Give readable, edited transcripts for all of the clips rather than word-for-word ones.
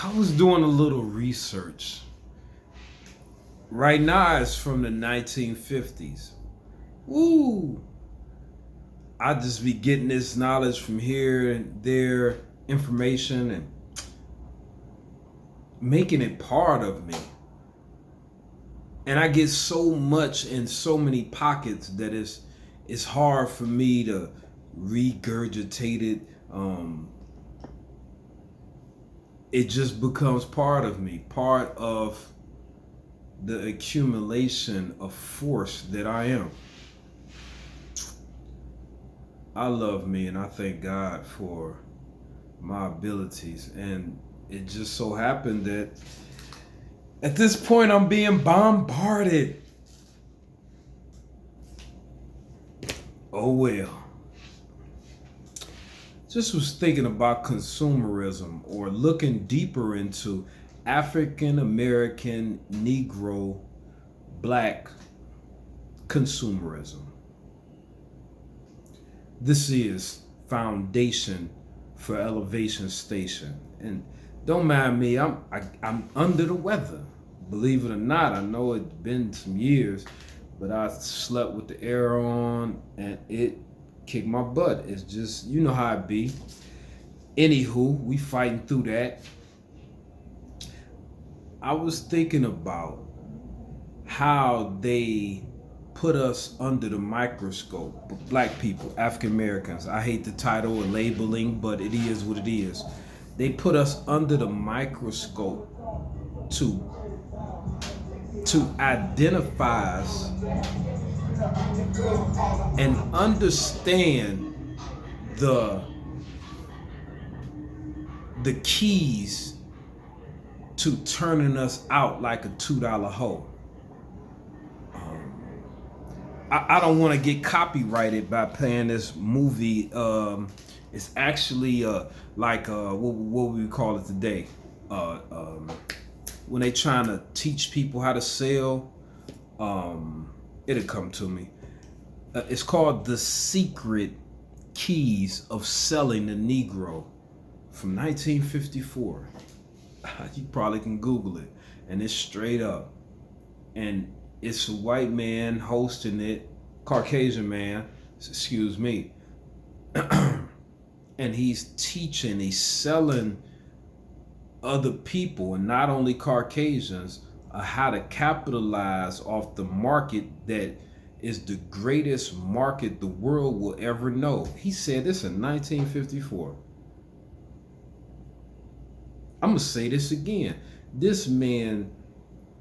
I was doing a little research. Right now, it's from the 1950s. Ooh, I just be getting this knowledge from here and there, information, and making it part of me. And I get so much in so many pockets that it's hard for me to regurgitate it. It just becomes part of me, part of the accumulation of force that I am. I love me and I thank God for my abilities. And it just so happened that at this point I'm being bombarded. Oh well. Just was thinking about consumerism or looking deeper into African American, Negro, Black consumerism. This is foundation for Elevation Station. And don't mind me, I'm under the weather. Believe it or not, I know it's been some years, but I slept with the air on and it kicked my butt. It's just, you know how it be. Anywho, we fighting through that. I was thinking about how they put us under the microscope, Black people, African Americans. I hate the title or labeling, but it is what it is. They put us under the microscope to identify us and understand the keys to turning us out like a $2 hoe. I don't want to get copyrighted by playing this movie. It's actually like what we call it today. When they trying to teach people how to sell, it'll come to me. It's called The Secret Keys of Selling the Negro from 1954. You probably can Google it, and it's straight up. And it's a white man hosting it, Caucasian man, excuse me. And he's teaching, he's selling other people, and not only Caucasians, how to capitalize off the market that is the greatest market the world will ever know. He said this in 1954. I'm gonna say this again. This man,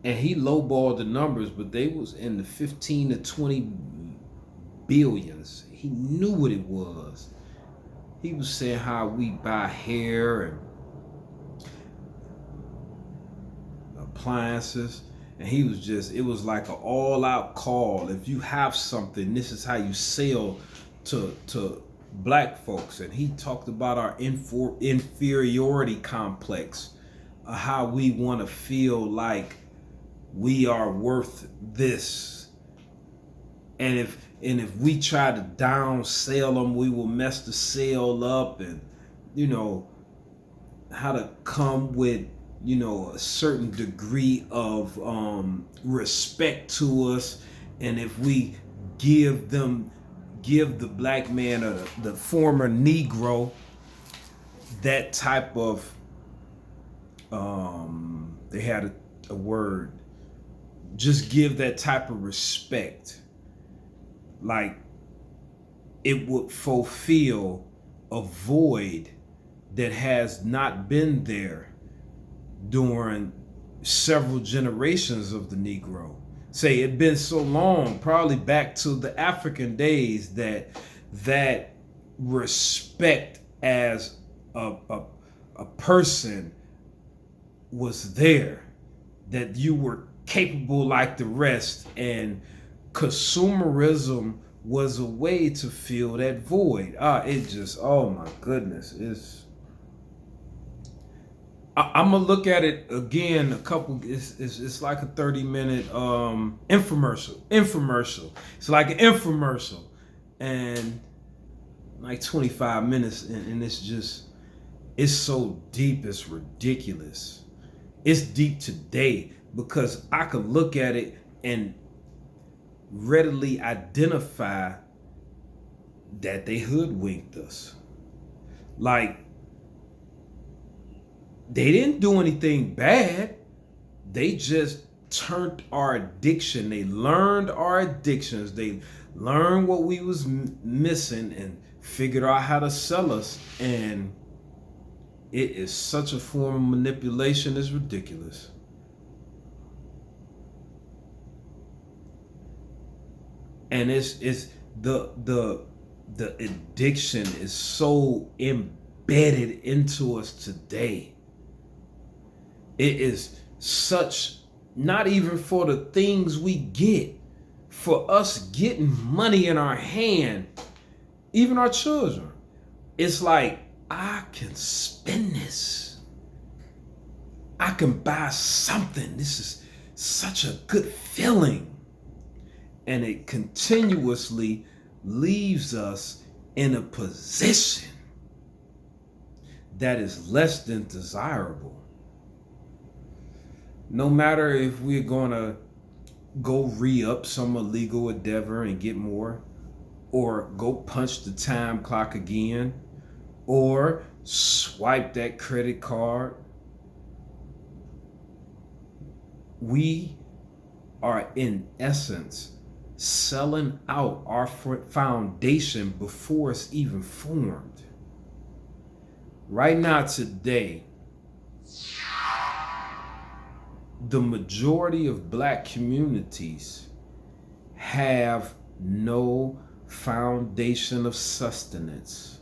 and he lowballed the numbers, but they was in the 15 to 20 billions. He knew what it was. He was saying how we buy hair and appliances, and he was just, it was like an all-out call. If you have something, this is how you sell to Black folks. And he talked about our inferiority complex, how we want to feel like we are worth this, and if we try to downsell them, we will mess the sale up. And you know how to come with a certain degree of respect to us, and if we give the Black man or the former Negro that type of they had a word, just give that type of respect, like it would fulfill a void that has not been there during several generations of the Negro. Say it been so long, probably back to the African days, that respect as a person was there, that you were capable like the rest, and consumerism was a way to fill that void. It just, oh my goodness, I'm gonna look at it again. It's like a 30-minute infomercial. It's like an infomercial, and like 25 minutes, and it's just, It's so deep, it's ridiculous. It's deep today because I could look at it and readily identify that they hoodwinked us. Like, they didn't do anything bad. They just turned our addiction. They learned our addictions. They learned what we was missing and figured out how to sell us. And it is such a form of manipulation, it's ridiculous. And it's the addiction is so embedded into us today. It is such, not even for the things we get, for us getting money in our hand, even our children. It's like, I can spend this. I can buy something. This is such a good feeling. And it continuously leaves us in a position that is less than desirable. No matter if we're gonna go re-up some illegal endeavor and get more, or go punch the time clock again, or swipe that credit card, we are in essence selling out our foundation before it's even formed. Right now, today, the majority of Black communities have no foundation of sustenance.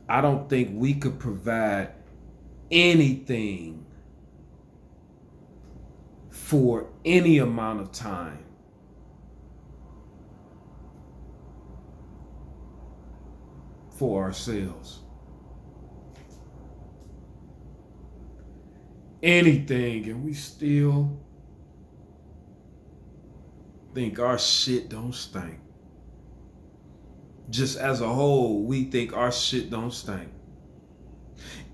I don't think we could provide anything for any amount of time. For ourselves. Anything, and we still think our shit don't stink. Just as a whole, we think our shit don't stink.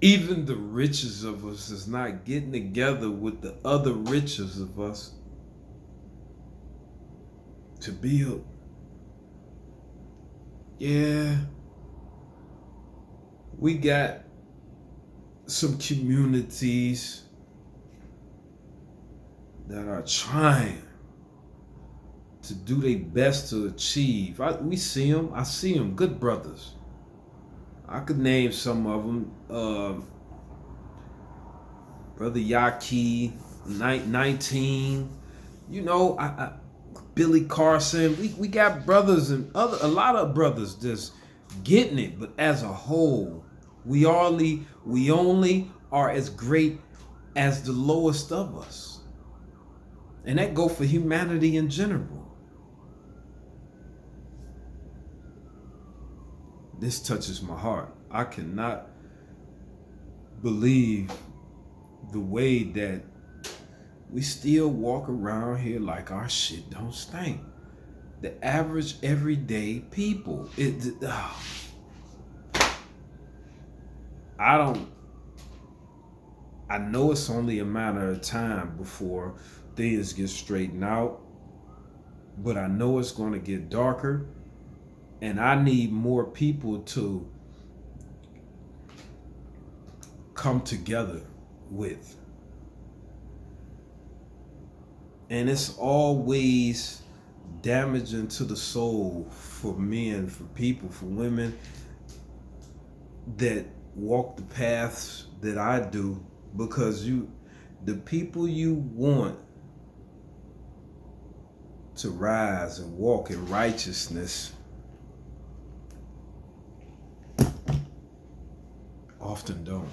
Even the richest of us is not getting together with the other richest of us to build. Yeah, we got some communities that are trying to do their best to achieve. We see them. I see them. Good brothers. I could name some of them. Brother Yaki, 19. You know, Billy Carson. We got brothers and a lot of brothers just getting it. But as a whole, we only are as great as the lowest of us. And that go for humanity in general. This touches my heart. I cannot believe the way that we still walk around here like our shit don't stink. The average everyday people. I know it's only a matter of time before things get straightened out, but I know it's going to get darker, and I need more people to come together with. And it's always damaging to the soul for men, for people, for women that walk the paths that I do, because the people you want to rise and walk in righteousness often don't.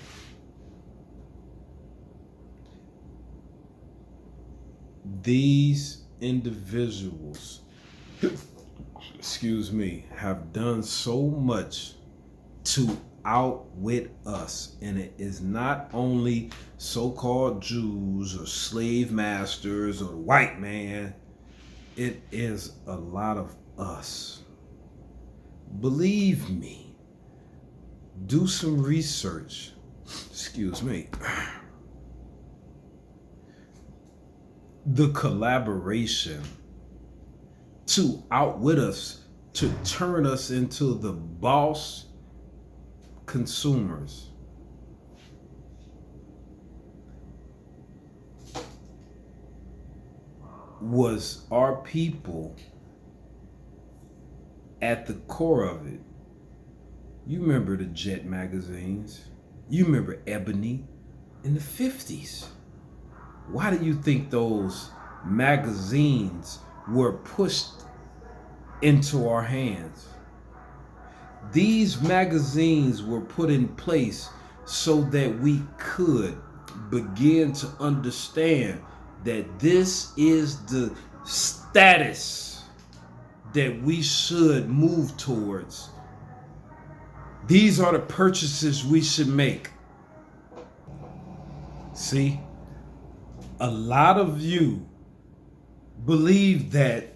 These individuals, have done so much to outwit us. And it is not only so-called Jews or slave masters or the white man. It is a lot of us. Believe me, do some research. Excuse me. The collaboration to outwit us, to turn us into the boss consumers. Was our people at the core of it. You remember the Jet magazines. You remember Ebony in the 50s. Why do you think those magazines were pushed into our hands? These magazines were put in place so that we could begin to understand that this is the status that we should move towards. These are the purchases we should make. See, a lot of you believe that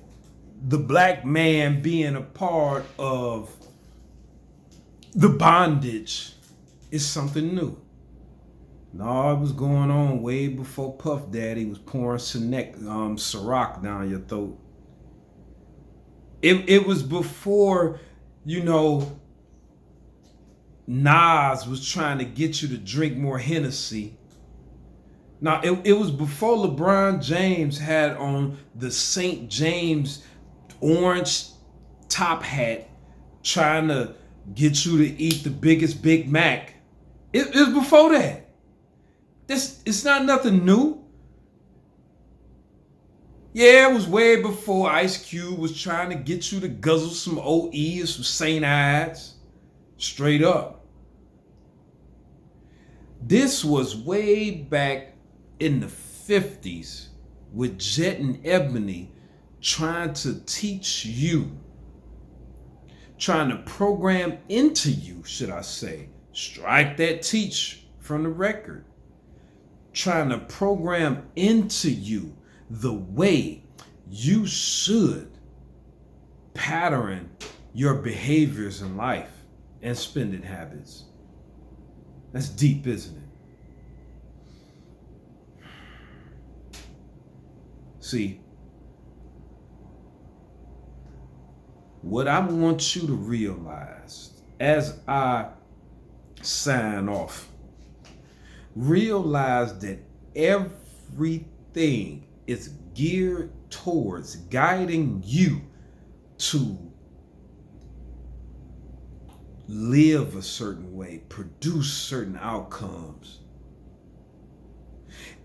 the black man being a part of the bondage is something new. No, it was going on way before Puff Daddy was pouring Ciroc down your throat. It was before, Nas was trying to get you to drink more Hennessy. Now, it was before LeBron James had on the St. James orange top hat trying to get you to eat the biggest Big Mac. It was before that. It's not nothing new. Yeah, it was way before Ice Cube was trying to get you to guzzle some OE or some St. Ides. Straight up. This was way back in the 50s with Jet and Ebony trying to teach you, trying to program into you, should I say. Strike that teach from the record. Trying to program into you the way you should pattern your behaviors in life and spending habits. That's deep, isn't it? See, what I want you to realize as I sign off, realize that everything is geared towards guiding you to live a certain way, produce certain outcomes.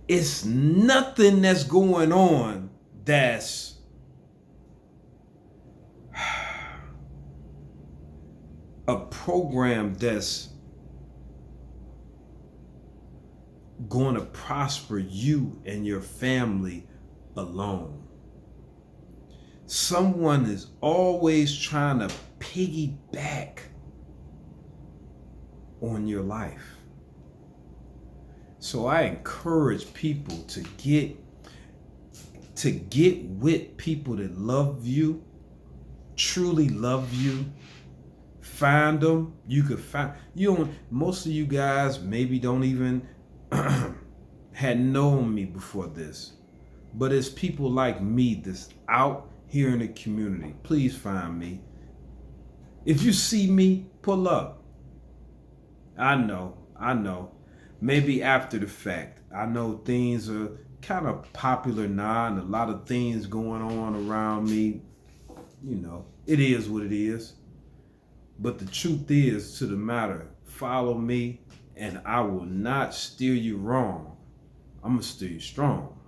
It's nothing that's going on that's a program that's going to prosper you and your family alone. Someone is always trying to piggyback on your life. So I encourage people to get with people that love you, truly love you. Find them. You could find most of you guys maybe don't even had known me before this, but it's people like me that's out here in the community. Please find me. If you see me, pull up. I know. Maybe after the fact. I know things are kind of popular now and a lot of things going on around me. It is what it is. But the truth is to the matter, follow me and I will not steer you wrong. I'm going to steer you strong.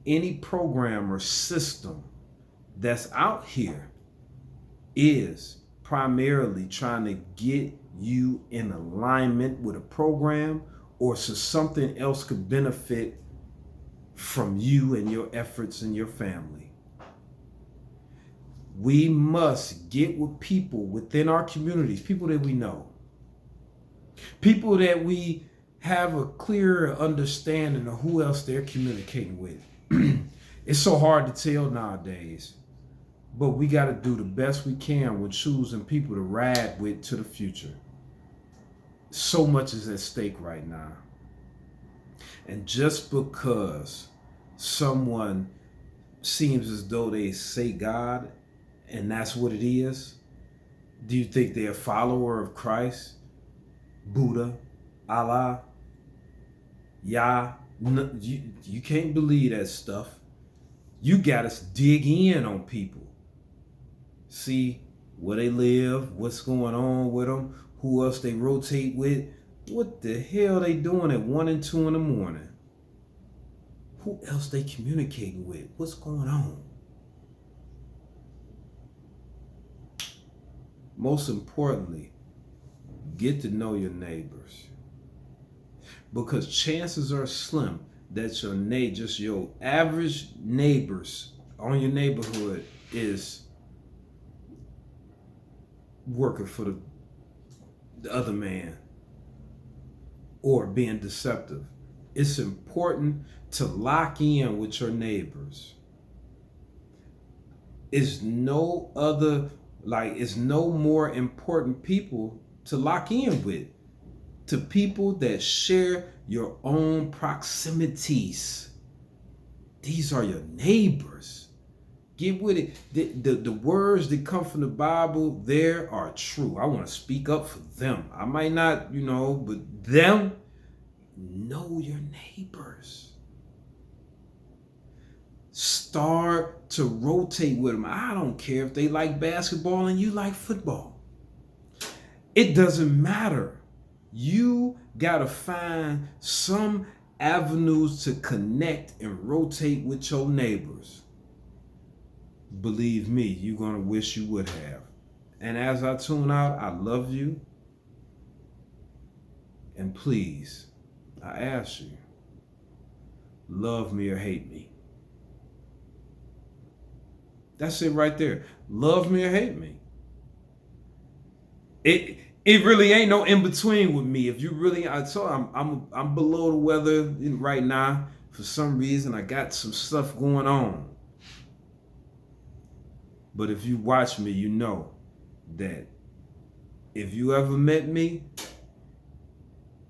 Any program or system that's out here is primarily trying to get you in alignment with a program or so something else could benefit from you and your efforts and your family. We must get with people within our communities, people that we know, people that we have a clearer understanding of who else they're communicating with. It's so hard to tell nowadays, but we got to do the best we can with choosing people to ride with to the future. So much is at stake right now. And just because someone seems as though they say God and that's what it is, do you think they're a follower of Christ, Buddha, Allah, Yah? No, you can't believe that stuff. You gotta dig in on people. See where they live, what's going on with them, who else they rotate with. What the hell they doing at 1 and 2 in the morning? Who else they communicating with? What's going on? Most importantly, get to know your neighbors. Because chances are slim that just your average neighbors on your neighborhood is working for the other man or being deceptive. It's important to lock in with your neighbors. It's no more important people to lock in with. To people that share your own proximities. These are your neighbors. Get with it. The words that come from the Bible, there are true. I want to speak up for them. I might not, but them, know your neighbors. Start to rotate with them. I don't care if they like basketball and you like football. It doesn't matter. You gotta find some avenues to connect and rotate with your neighbors. Believe me, you're gonna wish you would have. And as I tune out, I love you. And please, I ask you, love me or hate me. That's it right there. Love me or hate me. It really ain't no in between with me. If you really, I'm below the weather right now. For some reason, I got some stuff going on. But if you watch me, you know that if you ever met me,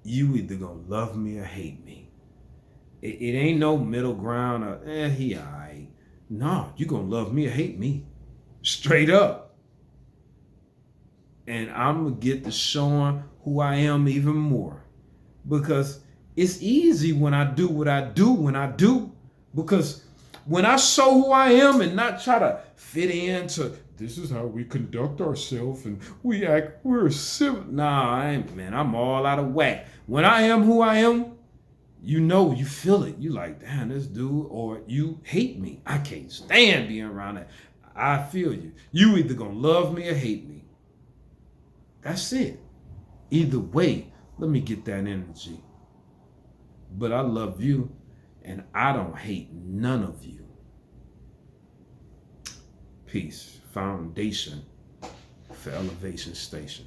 you either gonna love me or hate me. It ain't no middle ground or he alright. No, you gonna love me or hate me. Straight up. And I'm going to get to showing who I am even more. Because it's easy when I do what I do. Because when I show who I am and not try to fit into, this is how we conduct ourselves and we're civil. Nah, I'm all out of whack. When I am who I am, you feel it. You like, damn, this dude, or you hate me. I can't stand being around that. I feel you. You either going to love me or hate me. That's it. Either way, let me get that energy. But I love you, and I don't hate none of you. Peace. Foundation for Elevation Station.